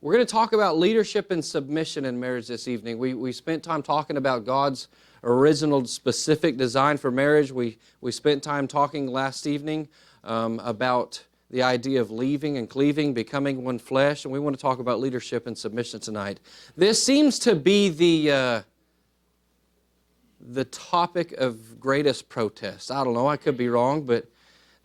We're going to talk about leadership and submission in marriage this evening. We spent time talking about God's original specific design for marriage. We spent time talking last evening about the idea of leaving and cleaving, becoming one flesh, and we want to talk about leadership and submission tonight. This seems to be the topic of greatest protest. I don't know, I could be wrong, but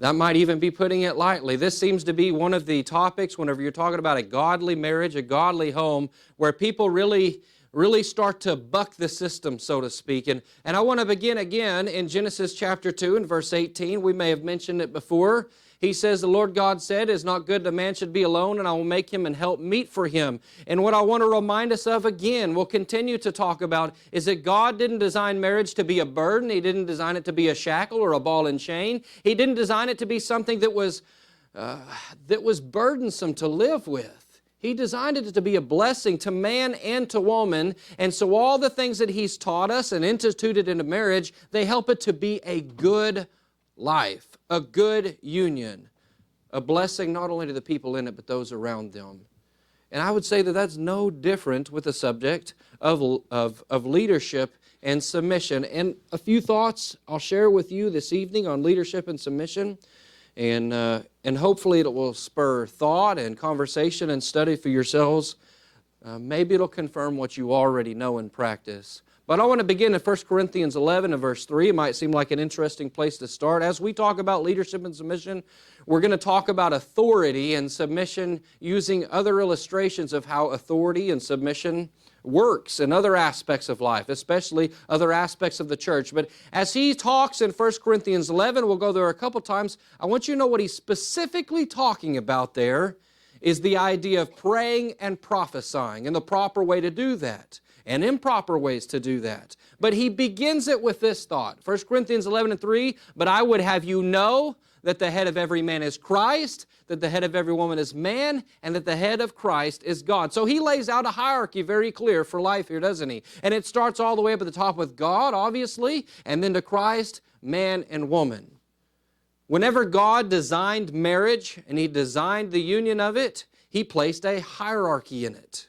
that might even be putting it lightly. This seems to be one of the topics whenever you're talking about a godly marriage, a godly home, where people really start to buck the system, so to speak. And I want to begin again in Genesis chapter 2 and verse 18. We may have mentioned it before. He says, the Lord God said, "It is not good that man should be alone, and I will make him and help meet for him." And what I want to remind us of again, we'll continue to talk about, is that God didn't design marriage to be a burden. He didn't design it to be a shackle or a ball and chain. He didn't design it to be something that was burdensome to live with. He designed it to be a blessing to man and to woman. And so all the things that He's taught us and instituted into marriage, they help it to be a good life, a good union, a blessing not only to the people in it, but those around them. And I would say that that's no different with the subject of leadership and submission. And a few thoughts I'll share with you this evening on leadership and submission. And hopefully it will spur thought and conversation and study for yourselves. Maybe it'll confirm what you already know in practice. But I want to begin in 1 Corinthians 11 and verse 3. It might seem like an interesting place to start. As we talk about leadership and submission, we're going to talk about authority and submission using other illustrations of how authority and submission works in other aspects of life, especially other aspects of the church. But as he talks in 1 Corinthians 11, we'll go there a couple times, I want you to know what he's specifically talking about there is the idea of praying and prophesying and the proper way to do that, and improper ways to do that. But he begins it with this thought. 1 Corinthians 11 and 3, "But I would have you know that the head of every man is Christ, that the head of every woman is man, and that the head of Christ is God." So he lays out a hierarchy very clear for life here, doesn't he? And it starts all the way up at the top with God, obviously, and then to Christ, man and woman. Whenever God designed marriage and He designed the union of it, He placed a hierarchy in it.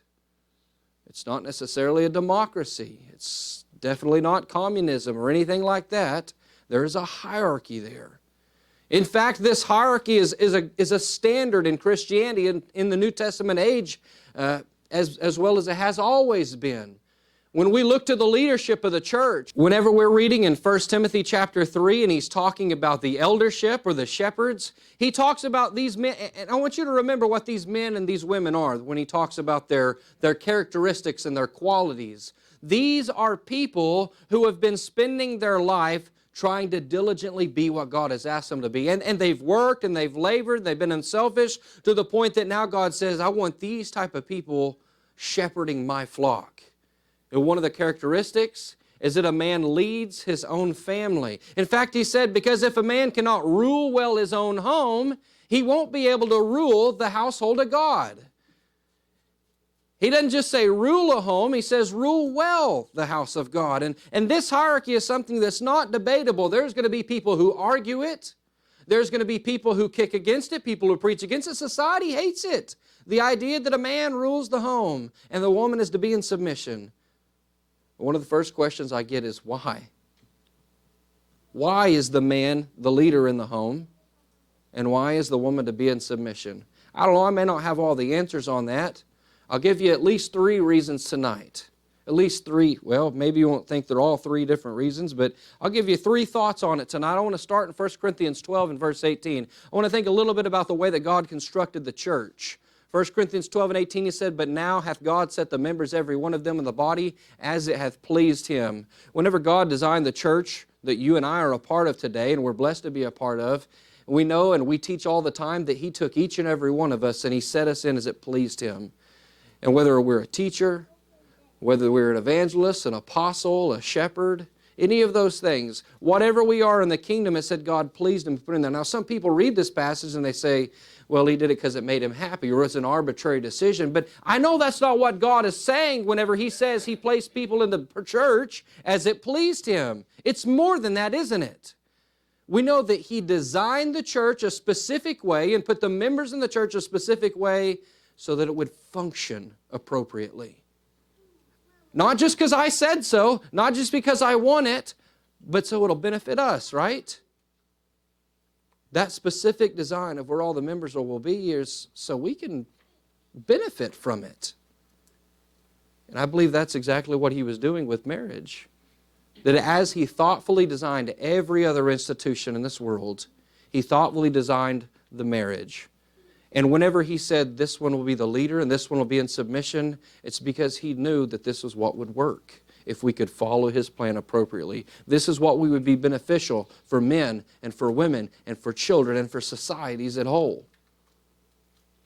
It's not necessarily a democracy. It's definitely not communism or anything like that. There is a hierarchy there. In fact, this hierarchy is a standard in Christianity in the New Testament age as well as it has always been. When we look to the leadership of the church, whenever we're reading in 1 Timothy chapter 3 and he's talking about the eldership or the shepherds, he talks about these men, and I want you to remember what these men and these women are when he talks about their characteristics and their qualities. These are people who have been spending their life trying to diligently be what God has asked them to be. And they've worked and they've labored, they've been unselfish to the point that now God says, I want these type of people shepherding my flock. And one of the characteristics is that a man leads his own family. In fact, he said, because if a man cannot rule well his own home, he won't be able to rule the household of God. He doesn't just say rule a home, he says rule well the house of God. And this hierarchy is something that's not debatable. There's going to be people who argue it. There's going to be people who kick against it, people who preach against it. Society hates it. The idea that a man rules the home and the woman is to be in submission. One of the first questions I get is why? Why is the man the leader in the home? And why is the woman to be in submission? I don't know, I may not have all the answers on that. I'll give you at least 3 reasons tonight. At least 3, well, maybe you won't think they're all 3 different reasons, but I'll give you 3 thoughts on it tonight. I want to start in 1 Corinthians 12 and verse 18. I want to think a little bit about the way that God constructed the church. 1 Corinthians 12 and 18, he said, "But now hath God set the members, every one of them, in the body, as it hath pleased Him." Whenever God designed the church that you and I are a part of today, and we're blessed to be a part of, we know and we teach all the time that He took each and every one of us and He set us in as it pleased Him. And whether we're a teacher, whether we're an evangelist, an apostle, a shepherd, any of those things, whatever we are in the kingdom, it said God pleased Him to put in there. Now, some people read this passage and they say, well, He did it because it made Him happy, or it's an arbitrary decision. But I know that's not what God is saying whenever He says He placed people in the church as it pleased Him. It's more than that, isn't it? We know that He designed the church a specific way and put the members in the church a specific way so that it would function appropriately. Not just because I said so, not just because I want it, but so it'll benefit us, right? That specific design of where all the members will be is so we can benefit from it. And I believe that's exactly what he was doing with marriage. That as he thoughtfully designed every other institution in this world, he thoughtfully designed the marriage. And whenever he said this one will be the leader and this one will be in submission, it's because he knew that this was what would work if we could follow his plan appropriately. This is what we would be beneficial for men and for women and for children and for societies as a whole.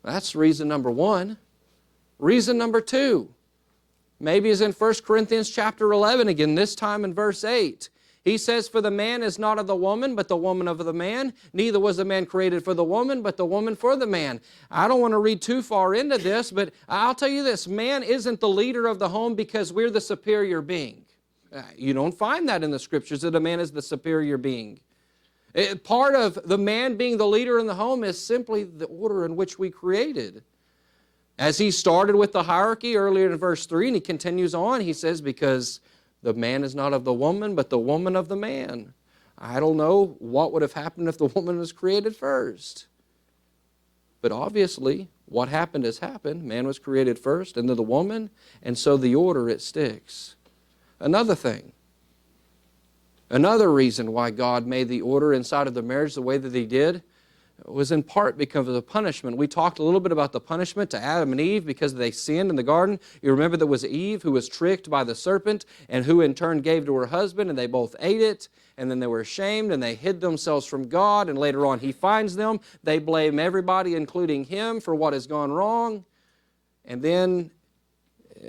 That's reason number one. Reason number two, maybe is in 1 Corinthians chapter 11 again, this time in verse 8. He says, for the man is not of the woman, but the woman of the man. Neither was the man created for the woman, but the woman for the man. I don't want to read too far into this, but I'll tell you this. Man isn't the leader of the home because we're the superior being. You don't find that in the Scriptures, that a man is the superior being. Part of the man being the leader in the home is simply the order in which we created. As he started with the hierarchy earlier in verse 3, and he continues on, he says, because the man is not of the woman, but the woman of the man. I don't know what would have happened if the woman was created first. But obviously, what happened has happened. Man was created first, and then the woman, and so the order, it sticks. Another thing, another reason why God made the order inside of the marriage the way that He did was in part because of the punishment. We talked a little bit about the punishment to Adam and Eve because they sinned in the garden. You remember that was Eve who was tricked by the serpent and who in turn gave to her husband, and they both ate it, and then they were ashamed and they hid themselves from God, and later on He finds them. They blame everybody, including Him, for what has gone wrong. And then,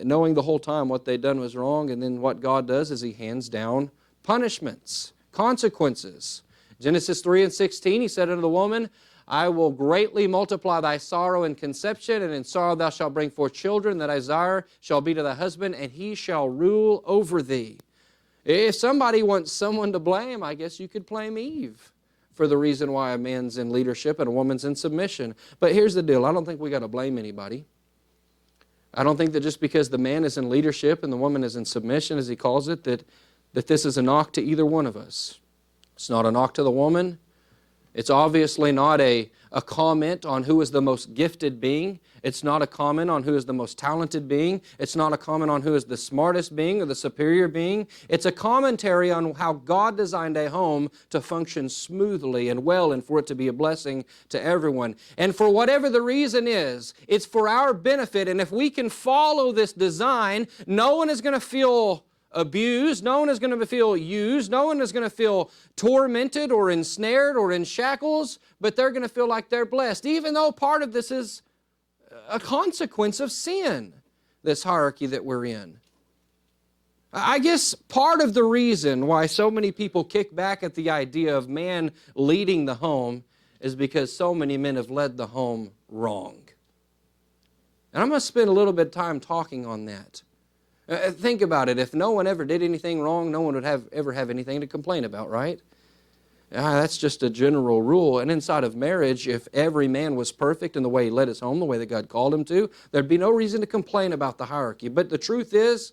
knowing the whole time what they'd done was wrong, and then what God does is He hands down punishments, consequences. Genesis 3:16, He said unto the woman, I will greatly multiply thy sorrow in conception, and in sorrow thou shalt bring forth children, that thy desire shall be to thy husband, and he shall rule over thee. If somebody wants someone to blame, I guess you could blame Eve for the reason why a man's in leadership and a woman's in submission. But here's the deal. I don't think we got to blame anybody. I don't think that just because the man is in leadership and the woman is in submission, as he calls it, that this is a knock to either one of us. It's not a knock to the woman. It's obviously not a comment on who is the most gifted being. It's not a comment on who is the most talented being. It's not a comment on who is the smartest being or the superior being. It's a commentary on how God designed a home to function smoothly and well and for it to be a blessing to everyone. And for whatever the reason is, it's for our benefit. And if we can follow this design, no one is going to feel abused, no one is going to feel used, no one is going to feel tormented or ensnared or in shackles, but they're going to feel like they're blessed, even though part of this is a consequence of sin, this hierarchy that we're in. I guess part of the reason why so many people kick back at the idea of man leading the home is because so many men have led the home wrong. And I'm going to spend a little bit of time talking on that. Think about it. If no one ever did anything wrong, no one would ever have anything to complain about, right? That's just a general rule. And inside of marriage, if every man was perfect in the way he led his home, the way that God called him to, there'd be no reason to complain about the hierarchy. But the truth is,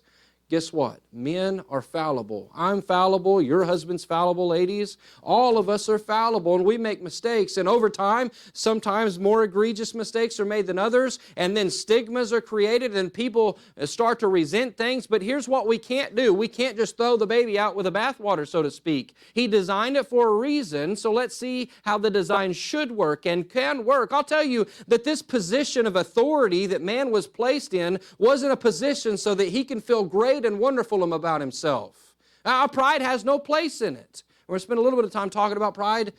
guess what? Men are fallible. I'm fallible. Your husband's fallible, ladies. All of us are fallible, and we make mistakes. And over time, sometimes more egregious mistakes are made than others, and then stigmas are created, and people start to resent things. But here's what we can't do. We can't just throw the baby out with the bathwater, so to speak. He designed it for a reason, so let's see how the design should work and can work. I'll tell you that this position of authority that man was placed in wasn't a position so that he can feel great and wonderful about himself. Pride has no place in it. We're going to spend a little bit of time talking about pride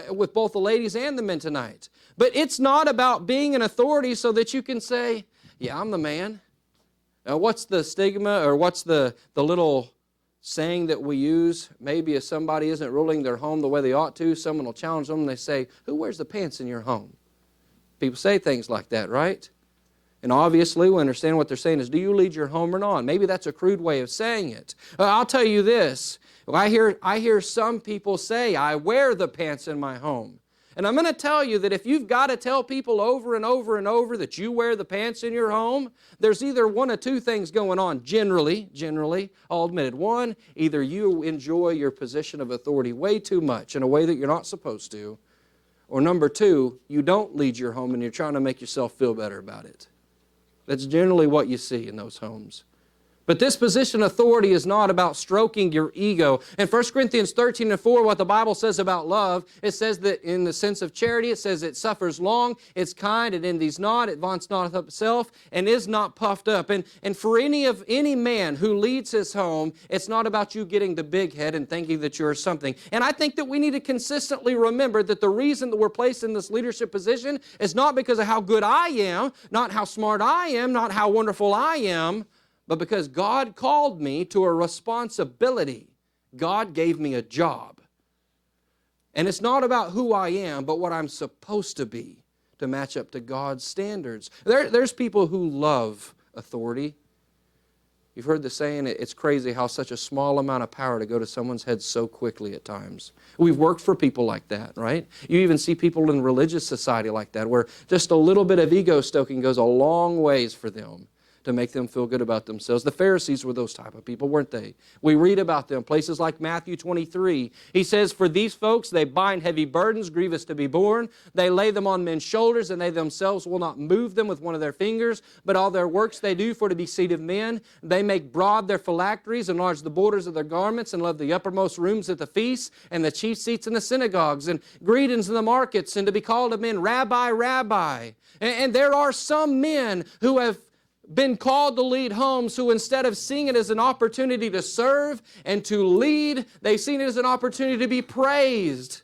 with both the ladies and the men tonight. But it's not about being an authority so that you can say, yeah, I'm the man. What's the stigma, or what's the little saying that we use? Maybe if somebody isn't ruling their home the way they ought to, someone will challenge them and they say, who wears the pants in your home? People say things like that, right? And obviously, we understand what they're saying is, do you lead your home or not? Maybe that's a crude way of saying it. I'll tell you this. I hear some people say, I wear the pants in my home. And I'm going to tell you that if you've got to tell people over and over and over that you wear the pants in your home, there's either one of two things going on, generally, I'll admit it. One, either you enjoy your position of authority way too much in a way that you're not supposed to, or number two, you don't lead your home and you're trying to make yourself feel better about it. That's generally what you see in those homes. But this position of authority is not about stroking your ego. In 1 Corinthians 13:4, what the Bible says about love, it says that in the sense of charity, it says it suffers long, it's kind, it envies not, it vaunts not of itself, and is not puffed up. And for any man who leads his home, it's not about you getting the big head and thinking that you're something. And I think that we need to consistently remember that the reason that we're placed in this leadership position is not because of how good I am, not how smart I am, not how wonderful I am, but because God called me to a responsibility. God gave me a job. And it's not about who I am, but what I'm supposed to be to match up to God's standards. There's people who love authority. You've heard the saying, it's crazy how such a small amount of power to go to someone's head so quickly at times. We've worked for people like that, right? You even see people in religious society like that, where just a little bit of ego stoking goes a long ways for them to make them feel good about themselves. The Pharisees were those type of people, weren't they? We read about them, places like Matthew 23. He says, for these folks, they bind heavy burdens, grievous to be borne. They lay them on men's shoulders, and they themselves will not move them with one of their fingers. But all their works they do for to be seat of men. They make broad their phylacteries, enlarge the borders of their garments, and love the uppermost rooms at the feasts, and the chief seats in the synagogues, and greetings in the markets, and to be called of men, Rabbi, Rabbi. And there are some men who have been called to lead homes who, instead of seeing it as an opportunity to serve and to lead, they've seen it as an opportunity to be praised.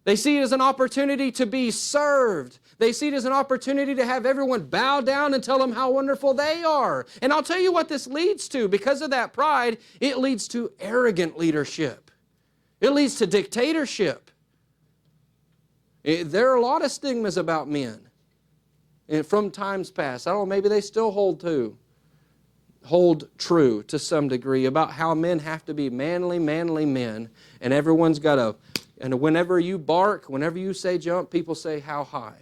They see it as an opportunity to be served. They see it as an opportunity to have everyone bow down and tell them how wonderful they are. And I'll tell you what this leads to. Because of that pride, it leads to arrogant leadership. It leads to dictatorship. There are a lot of stigmas about men. And from times past, I don't know, maybe they still hold true to some degree about how men have to be manly men, and everyone's got and whenever you bark, whenever you say jump, people say how high.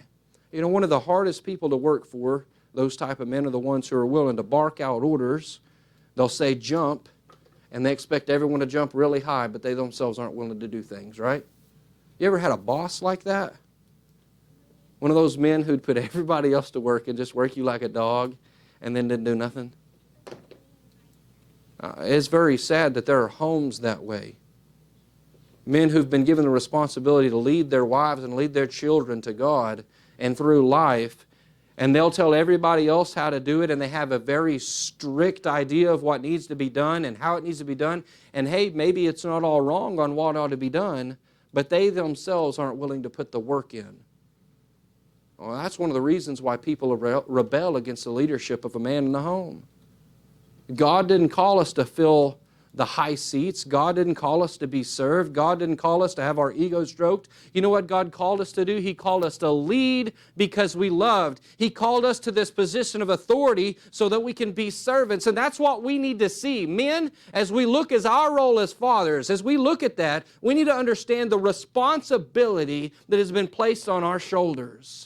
You know, one of the hardest people to work for, those type of men, are the ones who are willing to bark out orders. They'll say jump, and they expect everyone to jump really high, but they themselves aren't willing to do things, right? You ever had a boss like that? One of those men who'd put everybody else to work and just work you like a dog and then didn't do nothing? It's very sad that there are homes that way. Men who've been given the responsibility to lead their wives and lead their children to God and through life, and they'll tell everybody else how to do it, and they have a very strict idea of what needs to be done and how it needs to be done. And hey, maybe it's not all wrong on what ought to be done, but they themselves aren't willing to put the work in. Well, that's one of the reasons why people rebel against the leadership of a man in the home. God didn't call us to fill the high seats. God didn't call us to be served. God didn't call us to have our ego stroked. You know what God called us to do? He called us to lead because we loved. He called us to this position of authority so that we can be servants. And that's what we need to see. Men, as we look as our role as fathers, as we look at that, we need to understand the responsibility that has been placed on our shoulders.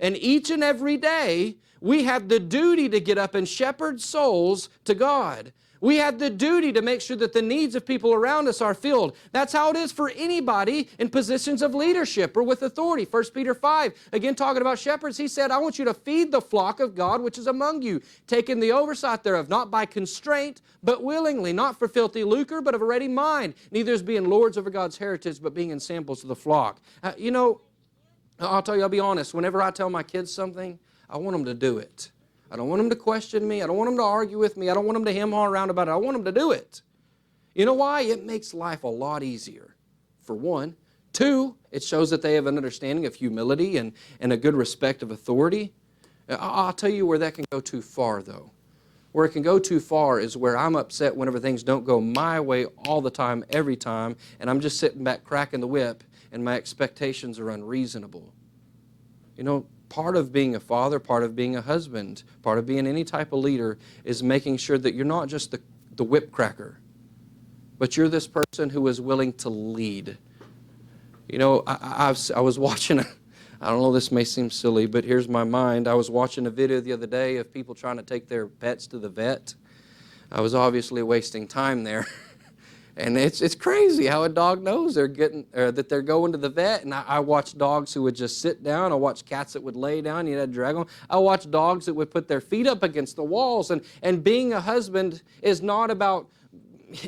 And each and every day, we have the duty to get up and shepherd souls to God. We have the duty to make sure that the needs of people around us are filled. That's how it is for anybody in positions of leadership or with authority. 1 Peter 5, again talking about shepherds, he said, I want you to feed the flock of God which is among you, taking the oversight thereof, not by constraint, but willingly, not for filthy lucre, but of a ready mind, neither as being lords over God's heritage, but being in samples of the flock. I'll tell you, I'll be honest, whenever I tell my kids something, I want them to do it. I don't want them to question me. I don't want them to argue with me. I don't want them to hem-haw around about it. I want them to do it. You know why? It makes life a lot easier, for one. Two, it shows that they have an understanding of humility and a good respect of authority. I'll tell you where that can go too far, though. Where it can go too far is where I'm upset whenever things don't go my way all the time, every time, and I'm just sitting back cracking the whip, and my expectations are unreasonable. You know, part of being a father, part of being a husband, part of being any type of leader is making sure that you're not just the whip cracker, but you're this person who is willing to lead. You know, I was watching, I don't know, this may seem silly, but here's my mind. I was watching a video the other day of people trying to take their pets to the vet. I was obviously wasting time there. And it's crazy how a dog knows that they're going to the vet. And I watch dogs who would just sit down. I watch cats that would lay down. You had to drag them. I watch dogs that would put their feet up against the walls. And being a husband is not about,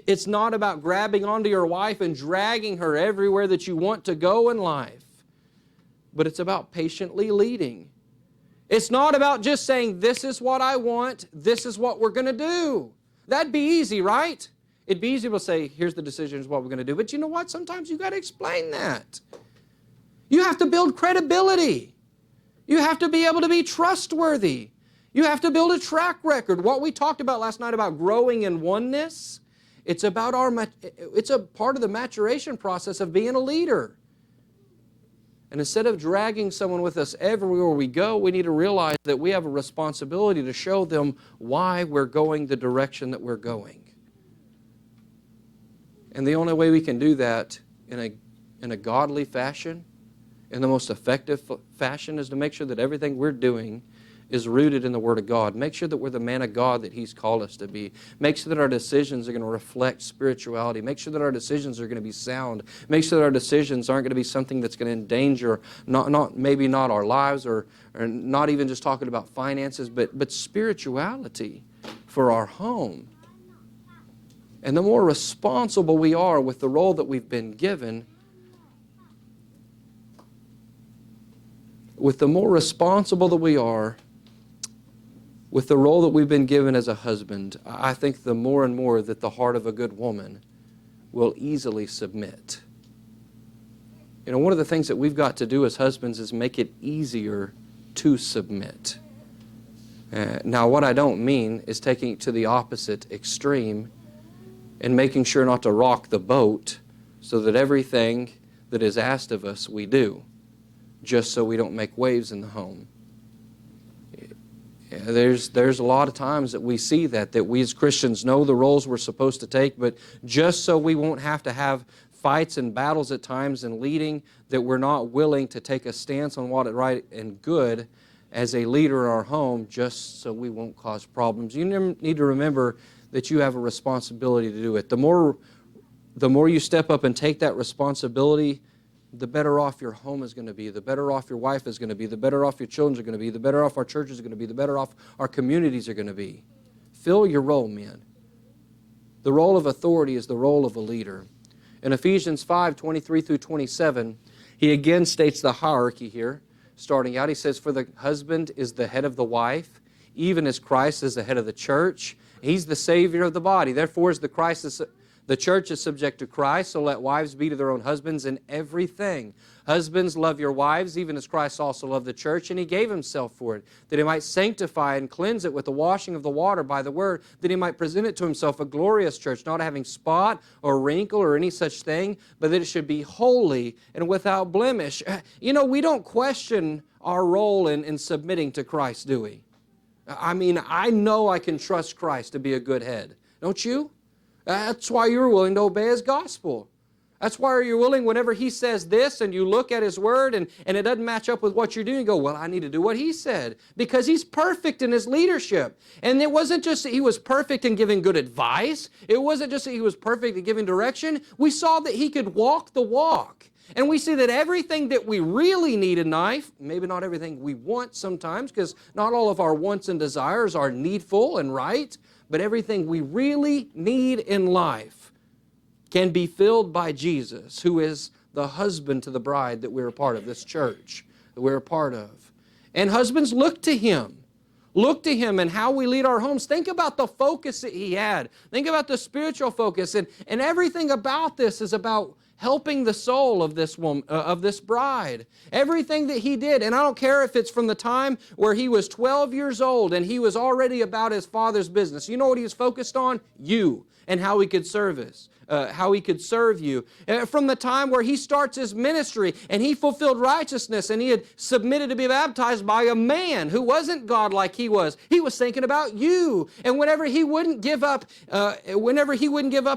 it's not about grabbing onto your wife and dragging her everywhere that you want to go in life. But it's about patiently leading. It's not about just saying, this is what I want, this is what we're going to do. That'd be easy, right? It'd be easy to say, here's the decision, is what we're going to do. But you know what? Sometimes you've got to explain that. You have to build credibility. You have to be able to be trustworthy. You have to build a track record. What we talked about last night about growing in oneness, it's a part of the maturation process of being a leader. And instead of dragging someone with us everywhere we go, we need to realize that we have a responsibility to show them why we're going the direction that we're going. And the only way we can do that in a godly fashion, in the most effective fashion, is to make sure that everything we're doing is rooted in the Word of God. Make sure that we're the man of God that He's called us to be. Make sure that our decisions are going to reflect spirituality. Make sure that our decisions are going to be sound. Make sure that our decisions aren't going to be something that's going to endanger maybe not our lives or not even just talking about finances, but spirituality for our home. And the more responsible we are with the role that we've been given, with the more responsible that we are with the role that we've been given as a husband, I think the more and more that the heart of a good woman will easily submit. You know, one of the things that we've got to do as husbands is make it easier to submit. Now, what I don't mean is taking it to the opposite extreme and making sure not to rock the boat so that everything that is asked of us we do, just so we don't make waves in the home. There's a lot of times that we see that we as Christians know the roles we're supposed to take, but just so we won't have to have fights and battles at times in leading, that we're not willing to take a stance on what is right and good as a leader in our home, just so we won't cause problems. You need to remember that you have a responsibility to do it. The more you step up and take that responsibility, the better off your home is going to be, the better off your wife is going to be, the better off your children are going to be, the better off our churches are going to be, the better off our communities are going to be. Fill your role, men. The role of authority is the role of a leader. In Ephesians 5:23 through 27, he again states the hierarchy here. Starting out, he says, for the husband is the head of the wife, even as Christ is the head of the church. He's the Savior of the body. Therefore, as the church is subject to Christ, so let wives be to their own husbands in everything. Husbands, love your wives, even as Christ also loved the church, and He gave Himself for it, that He might sanctify and cleanse it with the washing of the water by the word, that He might present it to Himself a glorious church, not having spot or wrinkle or any such thing, but that it should be holy and without blemish. You know, we don't question our role in submitting to Christ, do we? I mean, I know I can trust Christ to be a good head. Don't you? That's why you're willing to obey His gospel. That's why you're willing whenever He says this and you look at His word and it doesn't match up with what you're doing, you go, well, I need to do what He said, because He's perfect in His leadership. And it wasn't just that He was perfect in giving good advice. It wasn't just that He was perfect in giving direction. We saw that He could walk the walk. And we see that everything that we really need in life, maybe not everything we want sometimes, because not all of our wants and desires are needful and right, but everything we really need in life can be filled by Jesus, who is the husband to the bride that we're a part of, this church that we're a part of. And husbands, look to Him. Look to Him and how we lead our homes. Think about the focus that He had. Think about the spiritual focus. And everything about this is about helping the soul of this woman, of this bride. Everything that He did, and I don't care if it's from the time where He was 12 years old and He was already about His Father's business. You know what He was focused on? You. and how he could serve you. From the time where he starts his ministry and he fulfilled righteousness and he had submitted to be baptized by a man who wasn't God like he was thinking about you. And whenever he wouldn't give up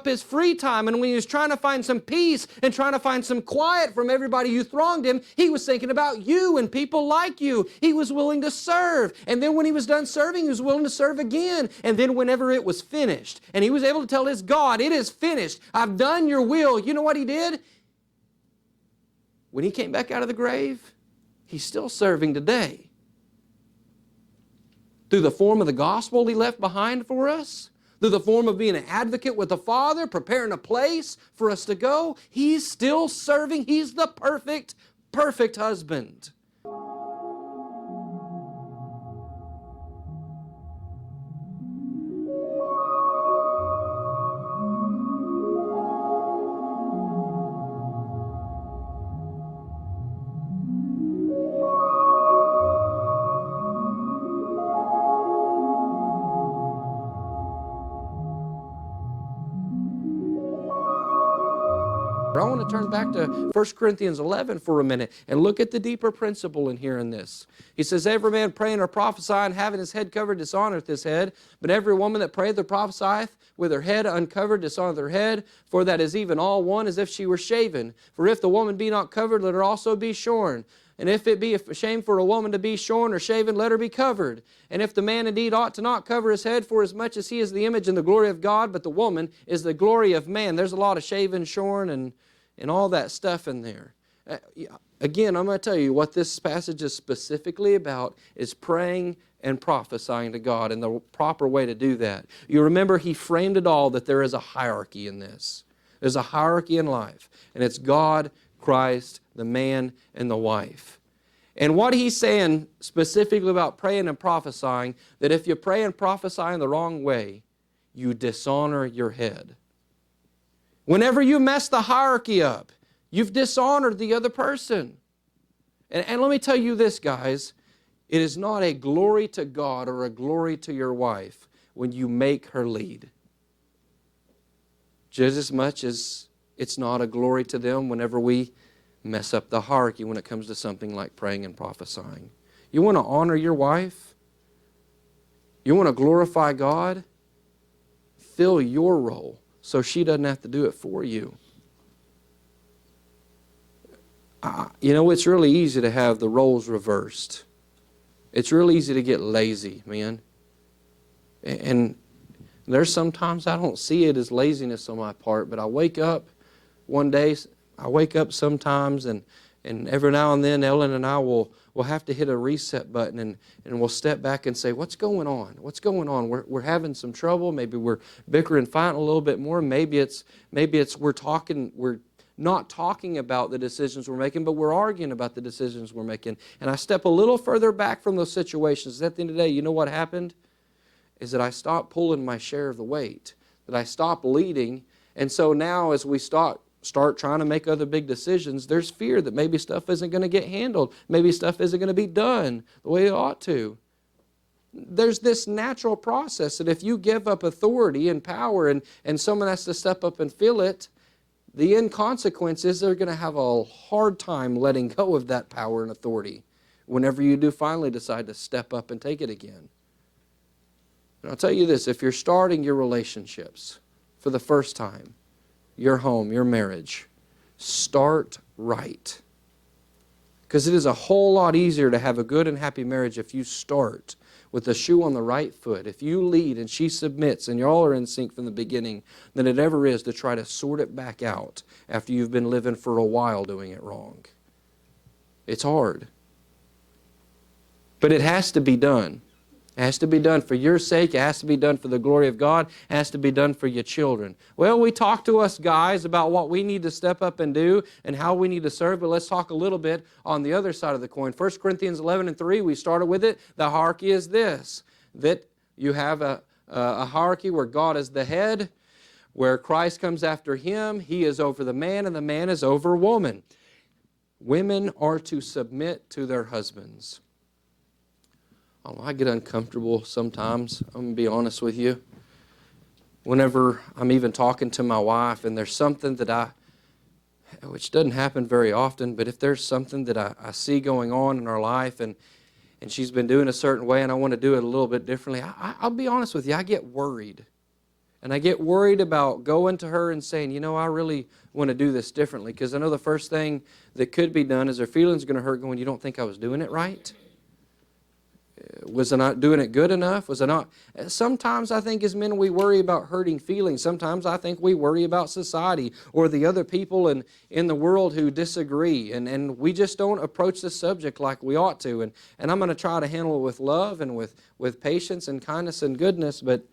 his free time, and when he was trying to find some peace and trying to find some quiet from everybody who thronged him, he was thinking about you and people like you. He was willing to serve. And then when he was done serving, he was willing to serve again. And then whenever it was finished, and he was able to tell his God, it is finished. I've done your will. You know what he did? When he came back out of the grave, he's still serving today. Through the form of the gospel he left behind for us, through the form of being an advocate with the Father, preparing a place for us to go, he's still serving. He's the perfect husband. I want to turn back to 1 Corinthians 11 for a minute and look at the deeper principle in here in this. He says, every man praying or prophesying, having his head covered, dishonoreth his head. But every woman that prayeth or prophesieth with her head uncovered, dishonoreth her head. For that is even all one, as if she were shaven. For if the woman be not covered, let her also be shorn. And if it be a shame for a woman to be shorn or shaven, let her be covered. And if the man indeed ought to not cover his head, for as much as he is the image and the glory of God, but the woman is the glory of man. There's a lot of shaven, shorn, and all that stuff in there. Again, I'm going to tell you what this passage is specifically about is praying and prophesying to God, and the proper way to do that. You remember he framed it all that there is a hierarchy in this. There's a hierarchy in life, and it's God, Christ, the man, and the wife. And what he's saying specifically about praying and prophesying, that if you pray and prophesy in the wrong way, you dishonor your head. Whenever you mess the hierarchy up, you've dishonored the other person. And let me tell you this, guys. It is not a glory to God or a glory to your wife when you make her lead. Just as much as it's not a glory to them whenever we mess up the hierarchy when it comes to something like praying and prophesying. You want to honor your wife? You want to glorify God? Fill your role so she doesn't have to do it for you. You know, it's really easy to have the roles reversed. It's really easy to get lazy, man. And there's sometimes I don't see it as laziness on my part, but I wake up one day, sometimes, and every now and then Ellen and I will have to hit a reset button and we'll step back and say, what's going on? What's going on? We're having some trouble. Maybe we're bickering, fighting a little bit more. Maybe it's we're not talking about the decisions we're making, but we're arguing about the decisions we're making. And I step a little further back from those situations. At the end of the day, you know what happened? Is that I stopped pulling my share of the weight, that I stopped leading. And so now as we start trying to make other big decisions, there's fear that maybe stuff isn't going to get handled. Maybe stuff isn't going to be done the way it ought to. There's this natural process that if you give up authority and power and someone has to step up and fill it, the end consequence is they're going to have a hard time letting go of that power and authority whenever you do finally decide to step up and take it again. And I'll tell you this, if you're starting your relationships for the first time, your home, your marriage, start right. Because it is a whole lot easier to have a good and happy marriage if you start with the shoe on the right foot. If you lead and she submits and you all are in sync from the beginning, than it ever is to try to sort it back out after you've been living for a while doing it wrong. It's hard. But it has to be done. It has to be done for your sake. It has to be done for the glory of God. It has to be done for your children. Well, we talked to us guys about what we need to step up and do and how we need to serve, but let's talk a little bit on the other side of the coin. 1 Corinthians 11:3, we started with it. The hierarchy is this, that you have a hierarchy where God is the head, where Christ comes after him. He is over the man, and the man is over woman. Women are to submit to their husbands. I get uncomfortable sometimes. I'm going to be honest with you. whenever I'm even talking to my wife and there's something that which doesn't happen very often, but if there's something that I see going on in our life and she's been doing a certain way and I want to do it a little bit differently, I'll be honest with you, I get worried. And I get worried about going to her and saying, you know, I really want to do this differently, because I know the first thing that could be done is her feelings are going to hurt going, you don't think I was doing it right? Was I not doing it good enough? Was I not? Sometimes I think as men we worry about hurting feelings. Sometimes I think we worry about society or the other people in the world who disagree. And we just don't approach the subject like we ought to. And I'm going to try to handle it with love and with patience and kindness and goodness. But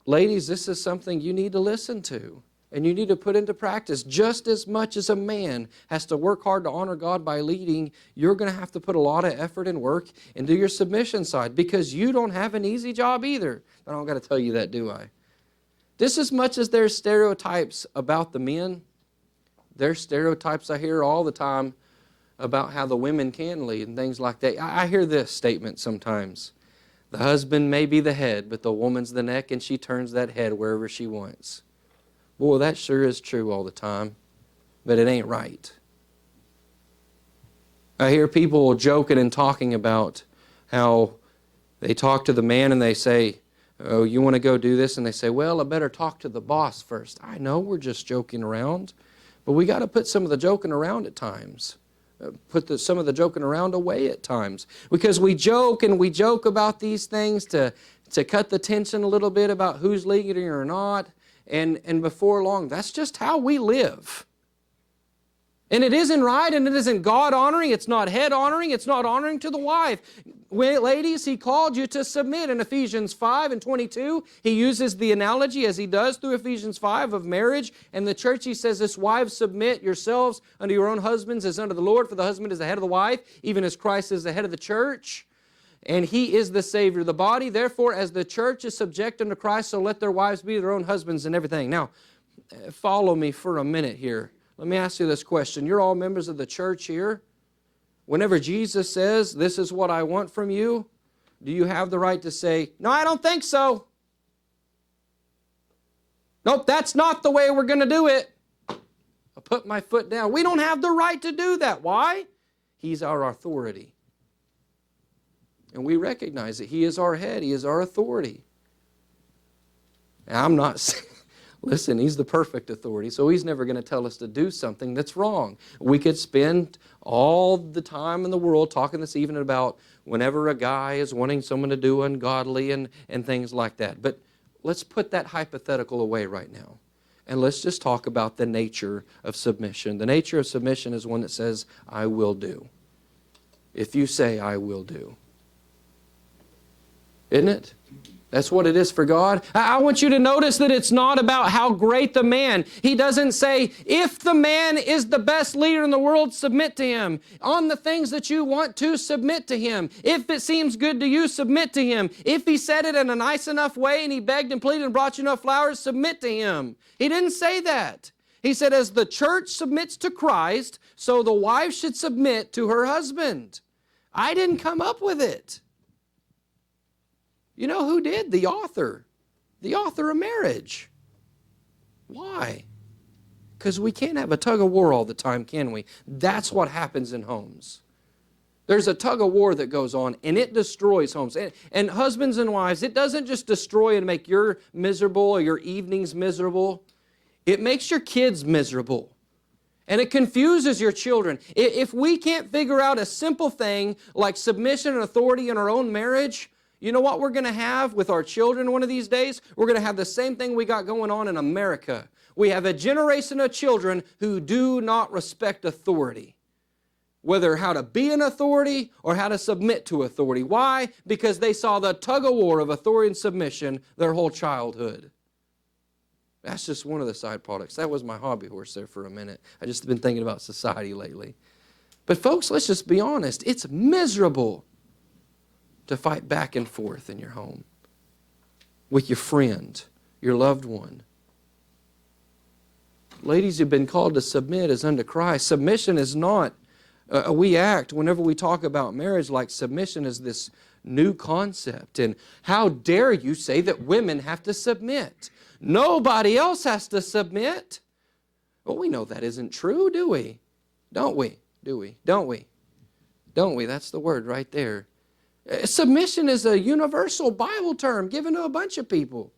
ladies, this is something you need to listen to. And you need to put into practice. Just as much as a man has to work hard to honor God by leading, you're going to have to put a lot of effort and work into your submission side, because you don't have an easy job either. I don't got to tell you that, do I? Just as much as there's stereotypes about the men, there's stereotypes I hear all the time about how the women can lead and things like that. I hear this statement sometimes. The husband may be the head, but the woman's the neck, and she turns that head wherever she wants. Boy, that sure is true all the time, but it ain't right. I hear people joking and talking about how they talk to the man and they say, oh, you want to go do this? And they say, well, I better talk to the boss first. I know we're just joking around, but we got to put some of the joking around at times. Put some of the joking around away at times. Because we joke and we joke about these things to cut the tension a little bit about who's leading or not. And before long, that's just how we live. And it isn't right, and it isn't God-honoring, it's not head-honoring, it's not honoring to the wife. Ladies, He called you to submit in Ephesians 5:22. He uses the analogy, as He does through Ephesians 5, of marriage and the church. He says this, wives, submit yourselves unto your own husbands as unto the Lord, for the husband is the head of the wife, even as Christ is the head of the church. And He is the Savior of the body. Therefore, as the church is subject unto Christ, so let their wives be their own husbands and everything. Now, follow me for a minute here. Let me ask you this question. You're all members of the church here. Whenever Jesus says, this is what I want from you, do you have the right to say, no, I don't think so? Nope, that's not the way we're going to do it. I'll put my foot down. We don't have the right to do that. Why? He's our authority. And we recognize that He is our head. He is our authority. Now, I'm not saying, listen, He's the perfect authority, so He's never going to tell us to do something that's wrong. We could spend all the time in the world talking this evening about whenever a guy is wanting someone to do ungodly and things like that. But let's put that hypothetical away right now. And let's just talk about the nature of submission. The nature of submission is one that says, I will do. If you say, I will do. Isn't it? That's what it is for God. I want you to notice that it's not about how great the man. He doesn't say, if the man is the best leader in the world, submit to him. On the things that you want to, submit to him. If it seems good to you, submit to him. If he said it in a nice enough way and he begged and pleaded and brought you enough flowers, submit to him. He didn't say that. He said, as the church submits to Christ, so the wife should submit to her husband. I didn't come up with it. You know who did? The author of marriage. Why? Because we can't have a tug of war all the time, can we? That's what happens in homes. There's a tug of war that goes on, and it destroys homes. And husbands and wives, it doesn't just destroy and make your miserable or your evenings miserable. It makes your kids miserable. And it confuses your children. If we can't figure out a simple thing like submission and authority in our own marriage, you know what we're going to have with our children one of these days? We're going to have the same thing we got going on in America. We have a generation of children who do not respect authority, whether how to be an authority or how to submit to authority. Why? Because they saw the tug of war of authority and submission their whole childhood. That's just one of the side products. That was my hobby horse there for a minute. I just been thinking about society lately. But folks, let's just be honest. It's miserable to fight back and forth in your home with your friend, your loved one. Ladies, you've been called to submit as unto Christ. Submission is not, we act whenever we talk about marriage like submission is this new concept. And how dare you say that women have to submit? Nobody else has to submit. Well, we know that isn't true, do we? Don't we? Do we? Don't we? Don't we? That's the word right there. Submission is a universal Bible term given to a bunch of people.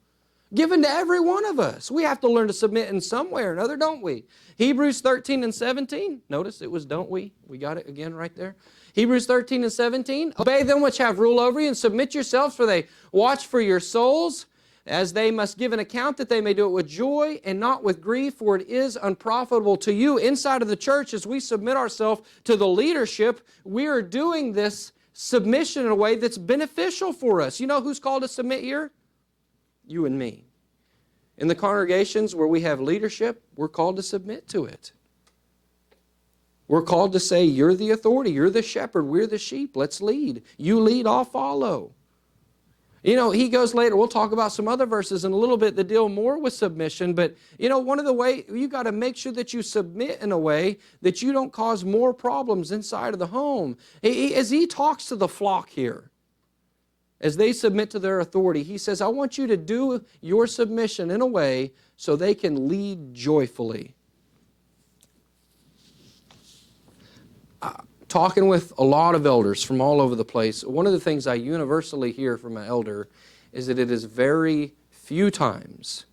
Given to every one of us. We have to learn to submit in some way or another, don't we? Hebrews 13 and 17. Notice it was don't we. We got it again right there. Hebrews 13 and 17. Obey them which have rule over you and submit yourselves, for they watch for your souls, as they must give an account, that they may do it with joy and not with grief, for it is unprofitable to you. Inside of the church, as we submit ourselves to the leadership, we are doing this submission in a way that's beneficial for us. You know who's called to submit here? You and me. In the congregations where we have leadership, we're called to submit to it. We're called to say, you're the authority, you're the shepherd, we're the sheep, let's lead. You lead, I'll follow. You know, he goes later, we'll talk about some other verses in a little bit that deal more with submission, but you know, one of the ways, you got to make sure that you submit in a way that you don't cause more problems inside of the home. As he talks to the flock here, as they submit to their authority, he says, I want you to do your submission in a way so they can lead joyfully. Talking with a lot of elders from all over the place, one of the things I universally hear from an elder is that it is very few times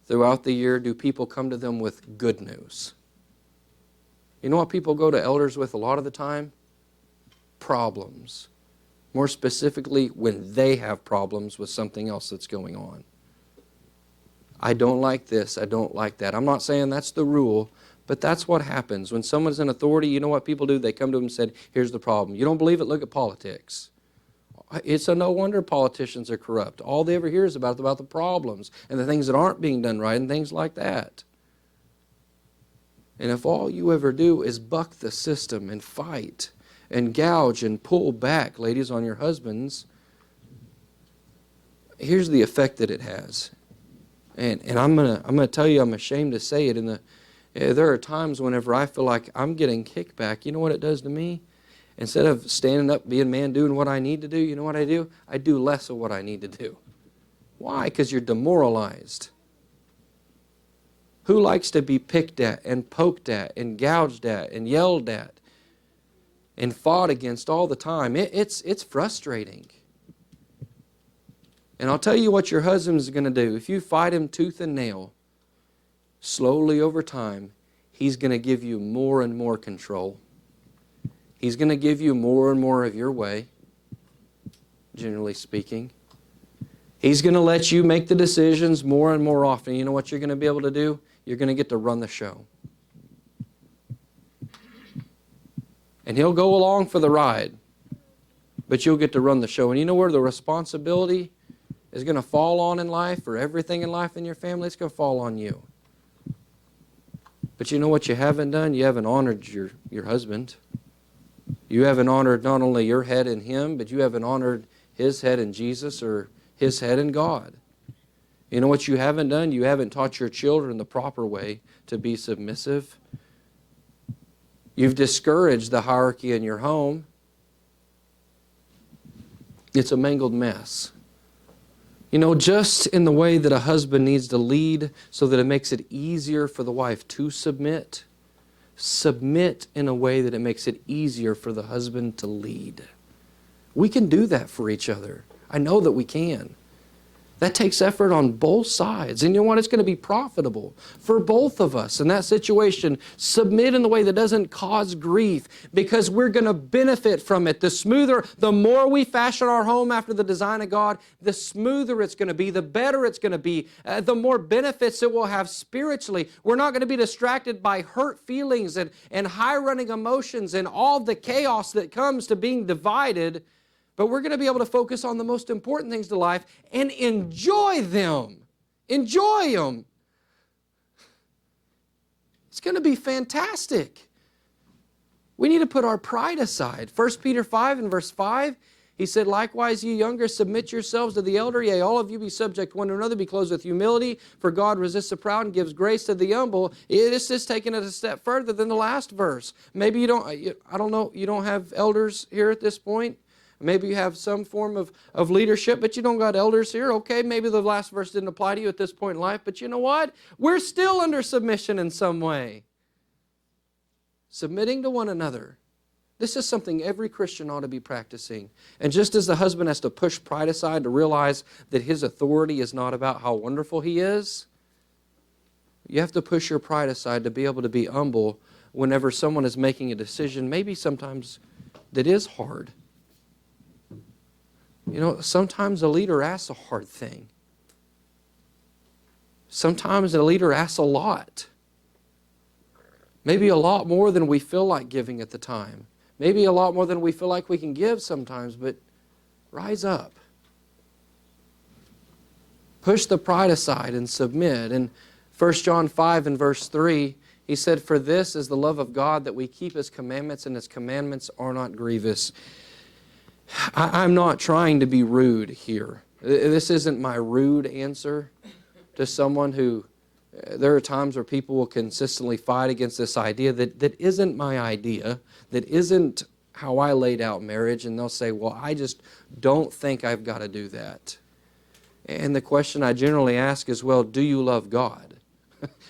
throughout the year do people come to them with good news. You know what people go to elders with a lot of the time? Problems. More specifically, when they have problems with something else that's going on. I don't like this, I don't like that. I'm not saying that's the rule, but that's what happens. When someone's in authority, you know what people do? They come to them and said, here's the problem. You don't believe it? Look at politics. It's a no wonder politicians are corrupt. All they ever hear is about the problems and the things that aren't being done right and things like that. And if all you ever do is buck the system and fight and gouge and pull back, ladies, on your husbands, here's the effect that it has. And I'm gonna tell you, I'm ashamed to say it. There are times whenever I feel like I'm getting kickback. You know what it does to me? Instead of standing up, being man, doing what I need to do, you know what I do? I do less of what I need to do. Why? Because you're demoralized. Who likes to be picked at and poked at and gouged at and yelled at and fought against all the time? It's frustrating. And I'll tell you what your husband's going to do. If you fight him tooth and nail, slowly over time, he's going to give you more and more control. He's going to give you more and more of your way, generally speaking. He's going to let you make the decisions more and more often. You know what you're going to be able to do? You're going to get to run the show. And he'll go along for the ride, but you'll get to run the show. And you know where the responsibility is going to fall on in life, or everything in life in your family? It's going to fall on you. But you know what you haven't done? You haven't honored your husband. You haven't honored not only your head in him, but you haven't honored his head in Jesus or his head in God. You know what you haven't done? You haven't taught your children the proper way to be submissive. You've discouraged the hierarchy in your home. It's a mangled mess. You know, just in the way that a husband needs to lead so that it makes it easier for the wife to submit, submit in a way that it makes it easier for the husband to lead. We can do that for each other. I know that we can. That takes effort on both sides. And you know what? It's going to be profitable for both of us in that situation. Submit in the way that doesn't cause grief, because we're going to benefit from it. The more we fashion our home after the design of God, the smoother it's going to be, the better it's going to be, the more benefits it will have spiritually. We're not going to be distracted by hurt feelings and high-running emotions and all the chaos that comes to being divided. But we're going to be able to focus on the most important things to life and enjoy them. Enjoy them. It's going to be fantastic. We need to put our pride aside. 1 Peter 5 and verse 5, he said, likewise, ye younger, submit yourselves to the elder. Yea, all of you be subject one to another, be clothed with humility. For God resists the proud and gives grace to the humble. This is taking it a step further than the last verse. Maybe you don't, I don't know, you don't have elders here at this point. Maybe you have some form of leadership, but you don't got elders here. Okay, maybe the last verse didn't apply to you at this point in life, but you know what? We're still under submission in some way. Submitting to one another. This is something every Christian ought to be practicing. And just as the husband has to push pride aside to realize that his authority is not about how wonderful he is, you have to push your pride aside to be able to be humble whenever someone is making a decision, maybe sometimes that is hard. You know, sometimes a leader asks a hard thing. Sometimes a leader asks a lot. Maybe a lot more than we feel like giving at the time. Maybe a lot more than we feel like we can give sometimes, but rise up. Push the pride aside and submit. And 1 John 5 and verse 3, he said, "For this is the love of God, that we keep His commandments, and His commandments are not grievous." I'm not trying to be rude here. This isn't my rude answer to someone who, there are times where people will consistently fight against this idea that isn't my idea, that isn't how I laid out marriage, and they'll say, well, I just don't think I've got to do that. And the question I generally ask is, well, do you love God?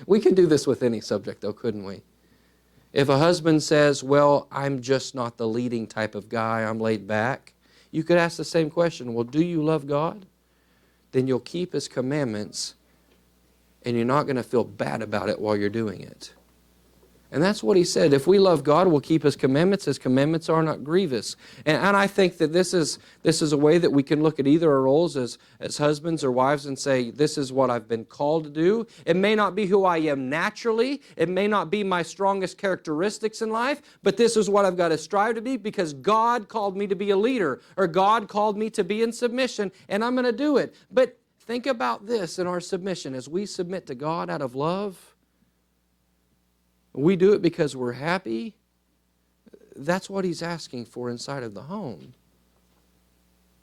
We can do this with any subject, though, couldn't we? If a husband says, well, I'm just not the leading type of guy, I'm laid back, you could ask the same question, well, do you love God? Then you'll keep His commandments, and you're not going to feel bad about it while you're doing it. And that's what he said. If we love God, we'll keep His commandments. His commandments are not grievous. And I think that this is a way that we can look at either our roles as husbands or wives and say, this is what I've been called to do. It may not be who I am naturally. It may not be my strongest characteristics in life, but this is what I've got to strive to be because God called me to be a leader, or God called me to be in submission, and I'm going to do it. But think about this in our submission. As we submit to God out of love, we do it because we're happy. That's what He's asking for inside of the home.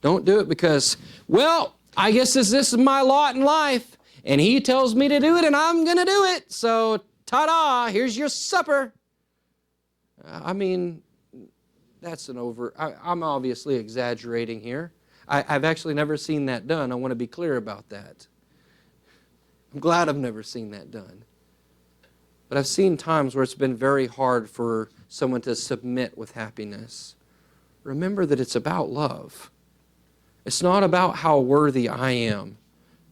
Don't do it because, well, I guess this is my lot in life, and He tells me to do it, and I'm going to do it. So, ta-da, here's your supper. I mean, that's I'm obviously exaggerating here. I've actually never seen that done. I want to be clear about that. I'm glad I've never seen that done. But I've seen times where it's been very hard for someone to submit with happiness. Remember that it's about love. It's not about how worthy I am.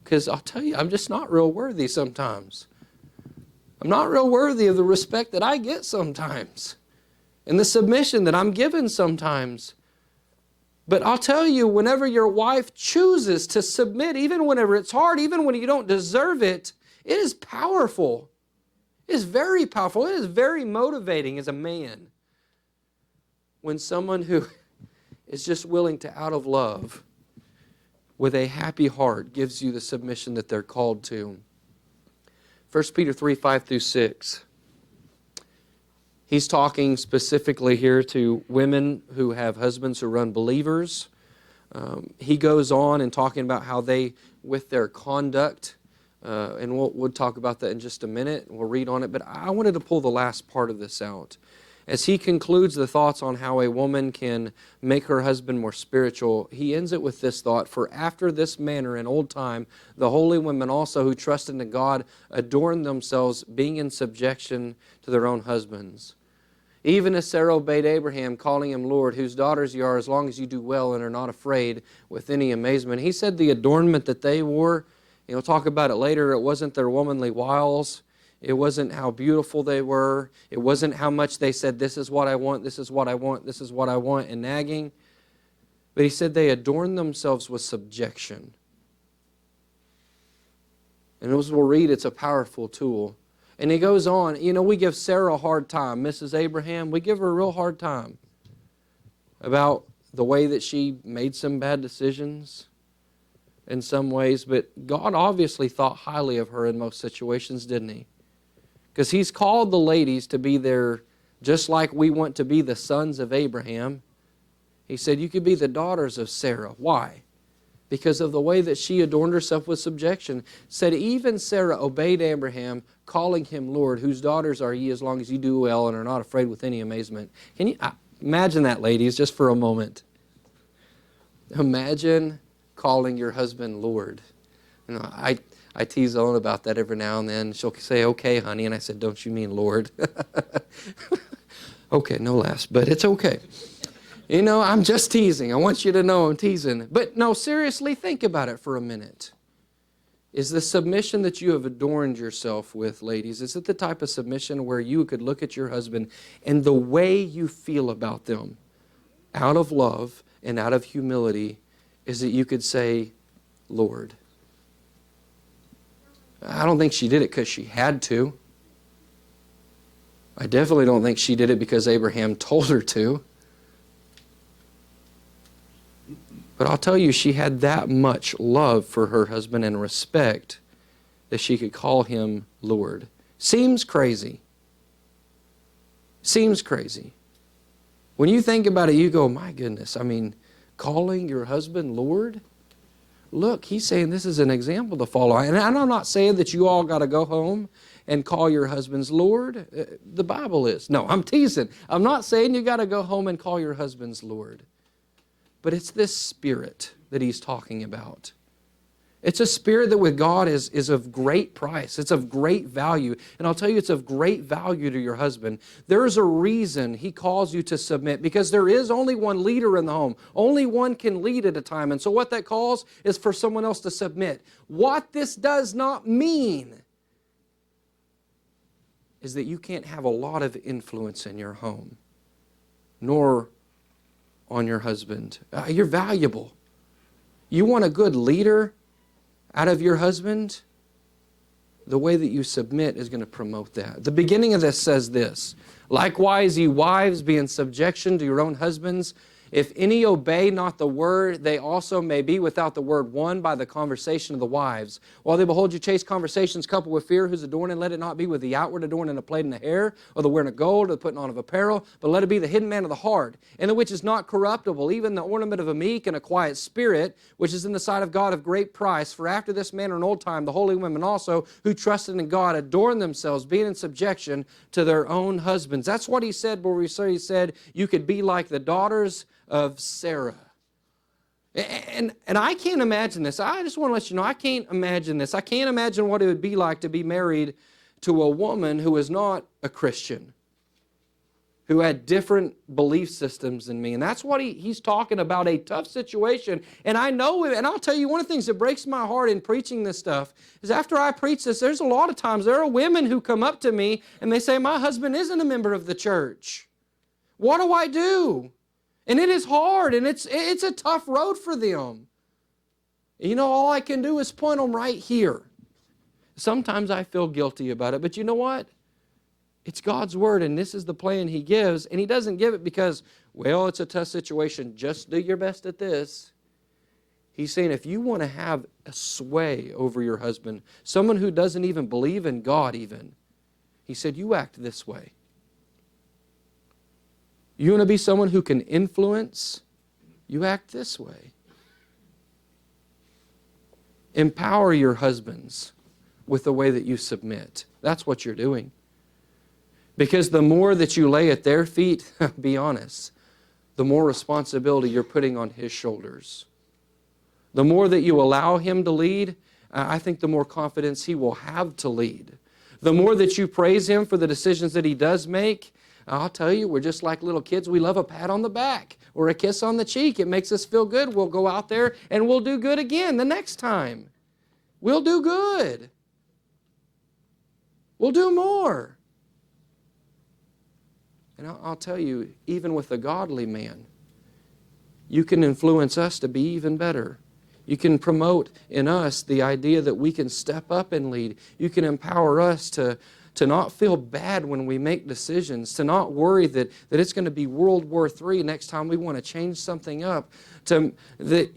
Because I'll tell you, I'm just not real worthy sometimes. I'm not real worthy of the respect that I get sometimes. And the submission that I'm given sometimes. But I'll tell you, whenever your wife chooses to submit, even whenever it's hard, even when you don't deserve it, it is powerful. It is very powerful. It is very motivating as a man when someone who is just willing to, out of love, with a happy heart, gives you the submission that they're called to. 1 Peter 3, 5 through 6. He's talking specifically here to women who have husbands who are unbelievers. He goes on and talking about how they, with their conduct, and we'll talk about that in just a minute. We'll read on it. But I wanted to pull the last part of this out. As he concludes the thoughts on how a woman can make her husband more spiritual, he ends it with this thought, "For after this manner in old time, the holy women also who trusted in God adorned themselves, being in subjection to their own husbands. Even as Sarah obeyed Abraham, calling him Lord, whose daughters you are, as long as you do well and are not afraid with any amazement." He said the adornment that they wore, we'll talk about it later, it wasn't their womanly wiles. It wasn't how beautiful they were. It wasn't how much they said, this is what I want, this is what I want, this is what I want, and nagging. But he said they adorned themselves with subjection. And as we'll read, it's a powerful tool. And he goes on, we give Sarah a hard time. Mrs. Abraham, we give her a real hard time about the way that she made some bad decisions in some ways, but God obviously thought highly of her in most situations, didn't He? Because He's called the ladies to be there just like we want to be the sons of Abraham. He said, you could be the daughters of Sarah. Why? Because of the way that she adorned herself with subjection. Said, even Sarah obeyed Abraham, calling him Lord, whose daughters are ye, as long as you do well and are not afraid with any amazement. Can you imagine that, ladies, just for a moment? Imagine calling your husband Lord. You know, I tease Ellen about that every now and then. She'll say, okay, honey. And I said, don't you mean Lord? Okay, no laughs, but it's okay. You know, I'm just teasing. I want you to know I'm teasing. But no, seriously, think about it for a minute. Is the submission that you have adorned yourself with, ladies, is it the type of submission where you could look at your husband and the way you feel about them, out of love and out of humility, is that you could say, Lord? I don't think she did it because she had to. I definitely don't think she did it because Abraham told her to. But I'll tell you, she had that much love for her husband and respect that she could call him Lord. Seems crazy. Seems crazy. When you think about it, you go, my goodness, I mean, calling your husband Lord? Look, he's saying this is an example to follow. And I'm not saying that you all got to go home and call your husbands Lord. The Bible is. No, I'm teasing. I'm not saying you got to go home and call your husbands Lord. But it's this spirit that he's talking about. It's a spirit that with God is of great price. It's of great value. And I'll tell you, it's of great value to your husband. There's a reason he calls you to submit, because there is only one leader in the home. Only one can lead at a time. And so what that calls is for someone else to submit. What this does not mean is that you can't have a lot of influence in your home, nor on your husband. You're valuable. You want a good leader out of your husband? The way that you submit is going to promote that. The beginning of this says this, likewise, ye wives, be in subjection to your own husbands. If any obey not the word, they also may be without the word won by the conversation of the wives. While they behold you chaste conversations coupled with fear, whose adorning, let it not be with the outward adorning of plate in the hair, or the wearing of gold, or the putting on of apparel, but let it be the hidden man of the heart, in the which is not corruptible, even the ornament of a meek and a quiet spirit, which is in the sight of God of great price. For after this manner in old time, the holy women also, who trusted in God, adorned themselves, being in subjection to their own husbands. That's what he said, where he said you could be like the daughters of Sarah. And I can't imagine this. I just want to let you know, I can't imagine this. I can't imagine what it would be like to be married to a woman who is not a Christian, who had different belief systems than me. And that's what he's talking about, a tough situation. And I know, and I'll tell you, one of the things that breaks my heart in preaching this stuff is after I preach this, there's a lot of times there are women who come up to me and they say, my husband isn't a member of the church. What do I do? And it is hard, and it's a tough road for them. You know, all I can do is point them right here. Sometimes I feel guilty about it, but you know what? It's God's word, and this is the plan he gives, and he doesn't give it because, well, it's a tough situation. Just do your best at this. He's saying if you want to have a sway over your husband, someone who doesn't even believe in God even, he said, you act this way. You want to be someone who can influence? You act this way. Empower your husbands with the way that you submit. That's what you're doing. Because the more that you lay at their feet, be honest, the more responsibility you're putting on his shoulders. The more that you allow him to lead, I think the more confidence he will have to lead. The more that you praise him for the decisions that he does make, I'll tell you, we're just like little kids. We love a pat on the back or a kiss on the cheek. It makes us feel good. We'll go out there and we'll do good again the next time. We'll do good. We'll do more. And I'll tell you, even with a godly man, you can influence us to be even better. You can promote in us the idea that we can step up and lead. You can empower us to not feel bad when we make decisions, to not worry that it's going to be World War III next time we want to change something up, that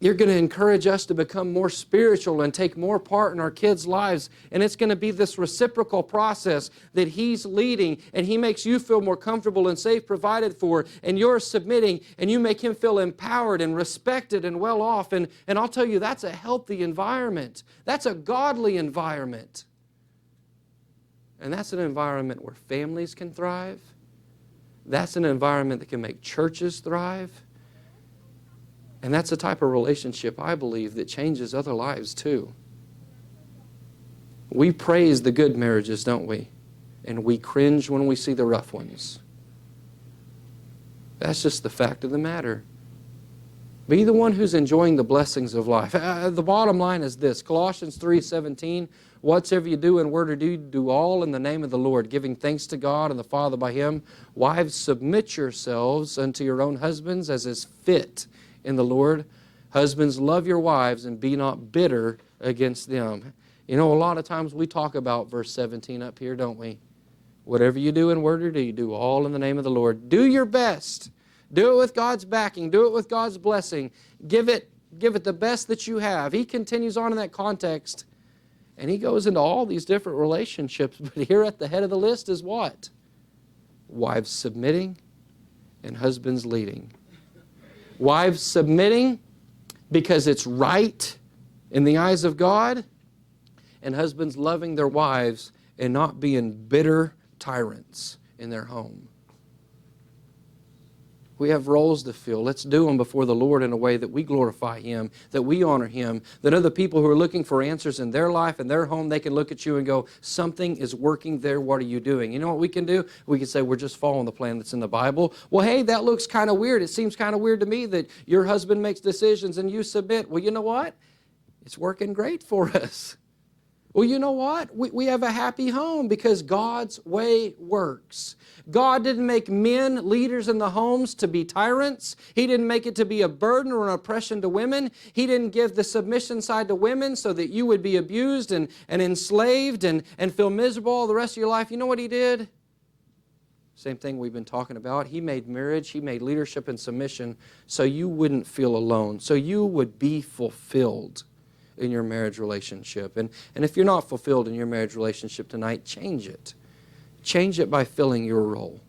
you're going to encourage us to become more spiritual and take more part in our kids' lives. And it's going to be this reciprocal process that he's leading, and he makes you feel more comfortable and safe, provided for, and you're submitting, and you make him feel empowered and respected and well off. And I'll tell you, that's a healthy environment. That's a godly environment. And that's an environment where families can thrive. That's an environment that can make churches thrive. And that's the type of relationship, I believe, that changes other lives too. We praise the good marriages, don't we? And we cringe when we see the rough ones. That's just the fact of the matter. Be the one who's enjoying the blessings of life. The bottom line is this, Colossians 3:17, whatsoever you do in word or deed, do all in the name of the Lord, giving thanks to God and the Father by Him. Wives, submit yourselves unto your own husbands as is fit in the Lord. Husbands, love your wives and be not bitter against them. You know, a lot of times we talk about verse 17 up here, don't we? Whatever you do in word or deed, do all in the name of the Lord. Do your best. Do it with God's backing. Do it with God's blessing. Give it the best that you have. He continues on in that context, and he goes into all these different relationships. But here at the head of the list is what? Wives submitting and husbands leading. Wives submitting because it's right in the eyes of God, and husbands loving their wives and not being bitter tyrants in their home. We have roles to fill. Let's do them before the Lord in a way that we glorify Him, that we honor Him, that other people who are looking for answers in their life and their home, they can look at you and go, something is working there. What are you doing? You know what we can do? We can say, we're just following the plan that's in the Bible. Well, hey, that looks kind of weird. It seems kind of weird to me that your husband makes decisions and you submit. Well, you know what? It's working great for us. Well, you know what? We have a happy home because God's way works. God didn't make men leaders in the homes to be tyrants. He didn't make it to be a burden or an oppression to women. He didn't give the submission side to women so that you would be abused and enslaved and feel miserable all the rest of your life. You know what He did? Same thing we've been talking about. He made marriage, He made leadership and submission so you wouldn't feel alone, so you would be fulfilled in your marriage relationship. And if you're not fulfilled in your marriage relationship tonight, change it. Change it by filling your role.